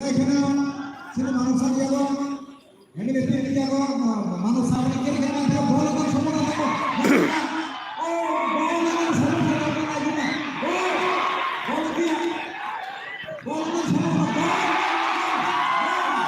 এখানে ছিল মানুষ গেল এখানে পেয়ে গেল মানুষ সামনে গেলে এখানে বল করে সম্মান দেব ও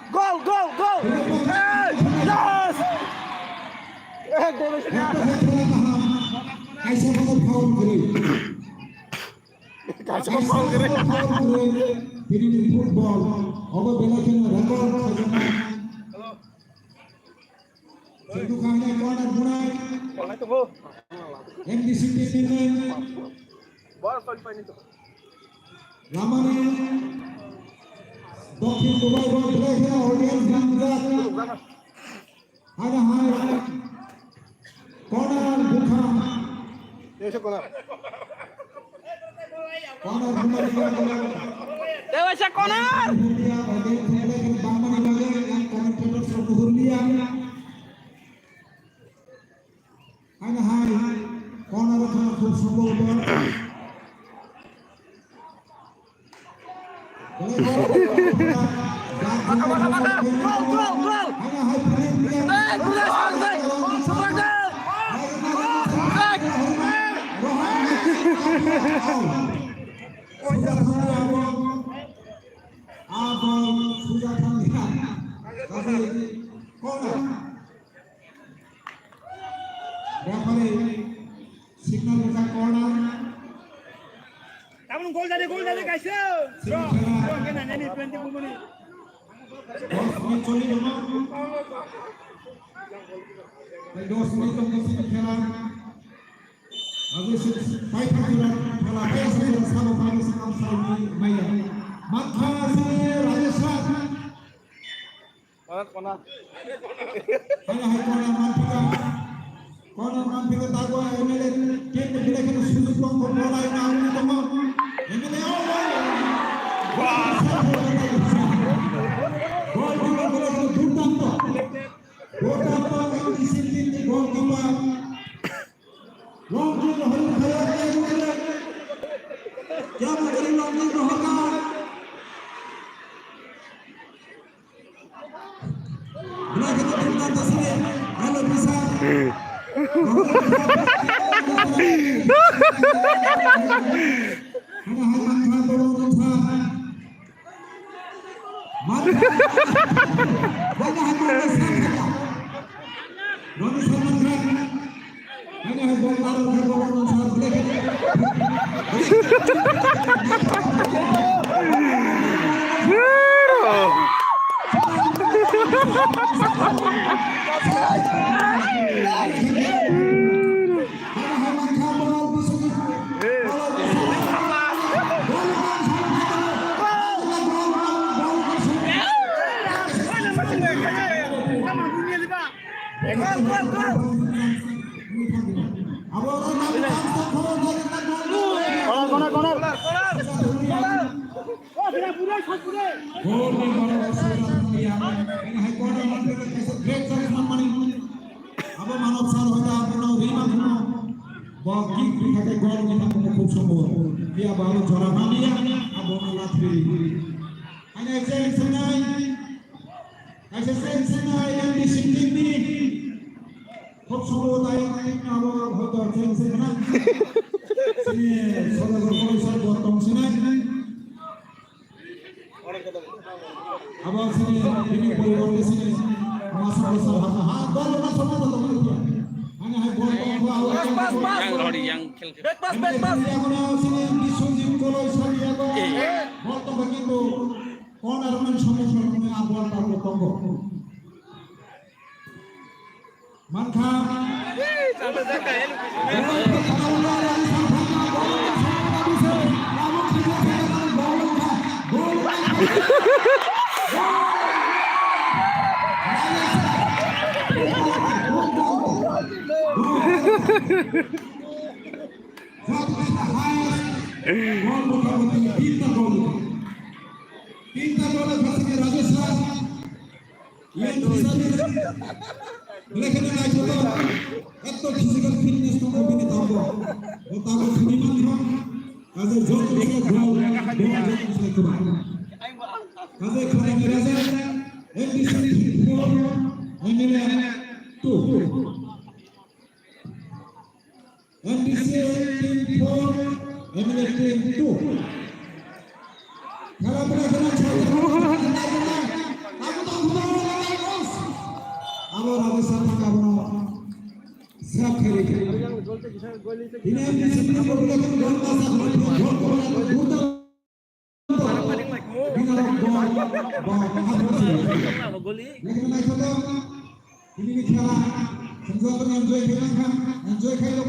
বল করে সম্মান দেব না বল কি বল করে সম্মান দেব Roni Salman Khan Hanya bol baru bol saat boleh. খুব সম্ভব dia baru juara mania abon latri hanya senai yang di sini খুব সম্ভব তাই আবো হয়তো senai sini সদর পরিষদ বর্তম senai আবার sini ini পরিবর্তন sini masa besar ha bol na sama to hanya hai bol yang lori yang kill Biswajit কলই সারিয়াগো বলতো কিন্তু কোন আরমান সমস্যা তুমি আবল পাবো তঙ্গ মানখা sampai zaka ya Pinta bola kasih Rajesh yang bisa mereka nak coba itu physical fitness tu mungkin tahu tahu seniman tu kalau jauh tu saya jauh saya coba kalau kerana Raja MBC 4 MBC 4 MBC 2 kalau berada আবার অবস্থা থাকা বড় সব খেলে ini MBC গোল ini খেলা সংযম enjoy খেলাম enjoy খাইলো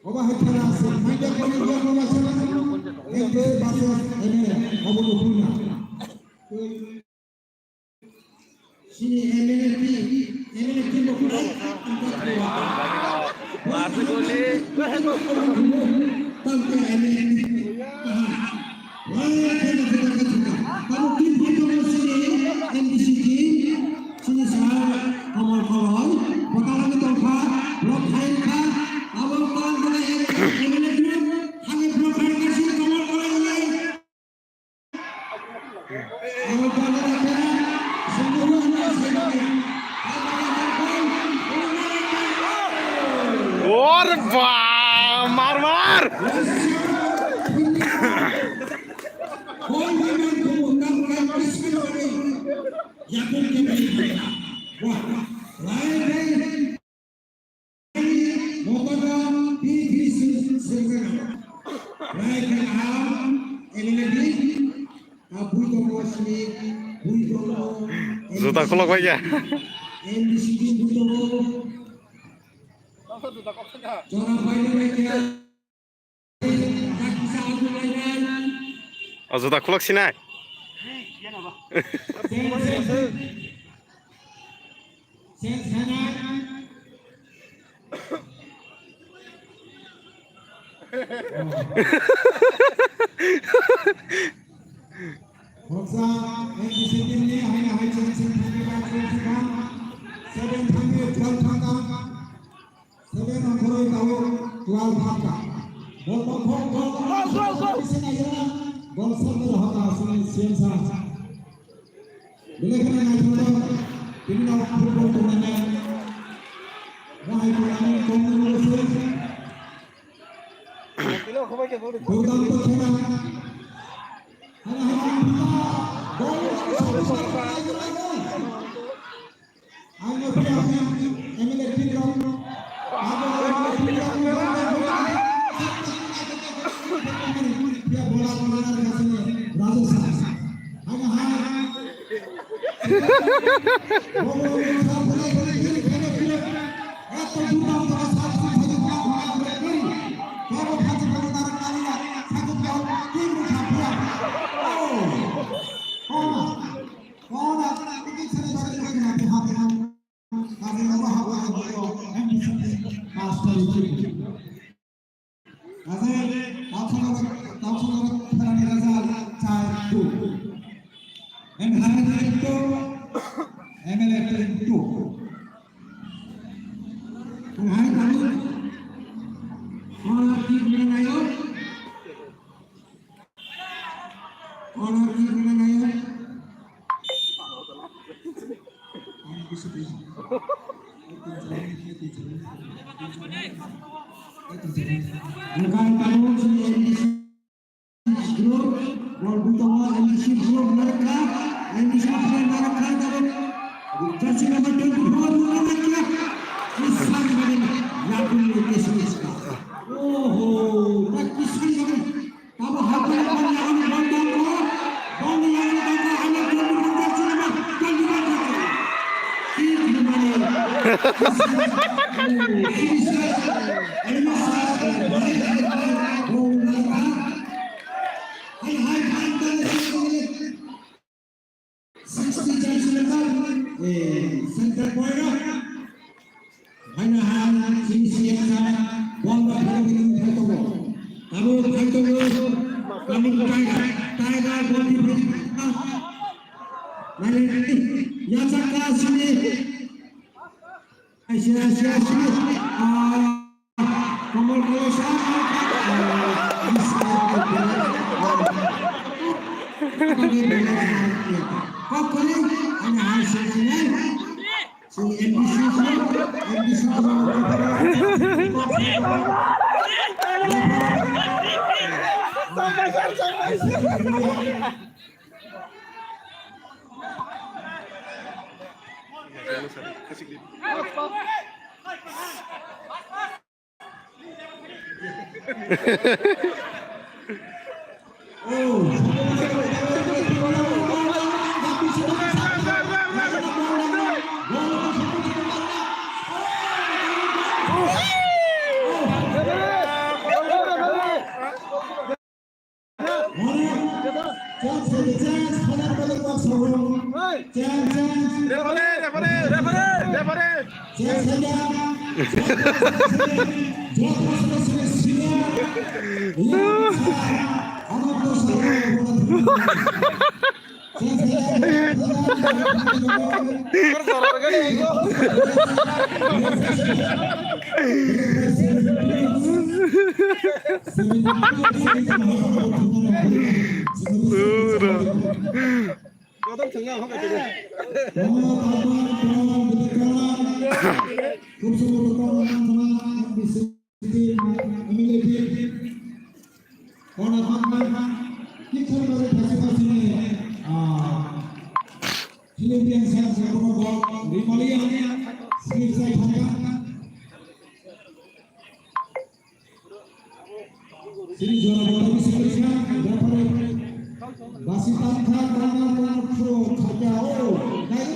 ওবা খেলা আছে মাইন্ডে করে গেল আছে এতে বাসে এনে অবলুপুনা sini MNP Bankura masuk goli tanpa MNP kamu tim itu sini MBC sini saya kamal kawan bakalan tongka blok kain ka abang kawan kena MNP hanya blok kain kasih kamal kawan lain kamal kawan lain और मार मार Juta kolok aja. Oh, juta kolok sini. Bangsa MBC ini hanya hanya seven thangge 12 thangga 7 angkoro tahu 12 thangga bol sambil hata sini siensa boleh kena naik ini nak football turnamen wahai kami komunitas kilo khabar ke bodo program tu kena I'm Center point. Hanahan sinisiya bola pinagiging Taigo. Tabo Taigo namun Tiger bola diberikan. Lalu Yasaka sini. Asia sini. Komol Kosa. Pokoknya Hanahan sini. Si NBC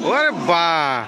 Ore bah.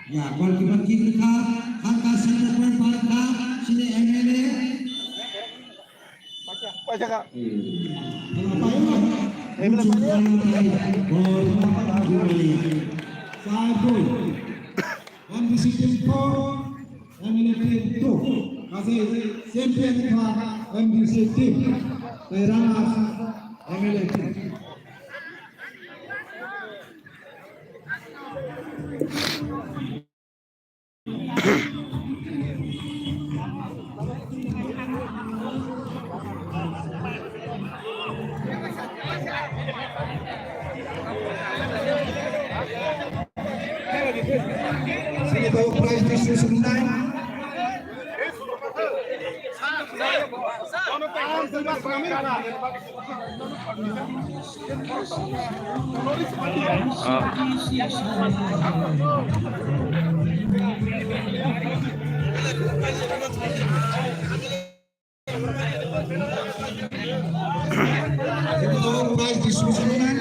Ya, gol kita angka center point Palka sini MLA. Baca Kak. উঁচু কলাটাই বল ঘুমালি 4-2 MDC team 4 MLA team 2 কাজে champion খেলা MDC team তাই runners MLA team Sini bawa prize distribution line. Sini bawa prize distribution line.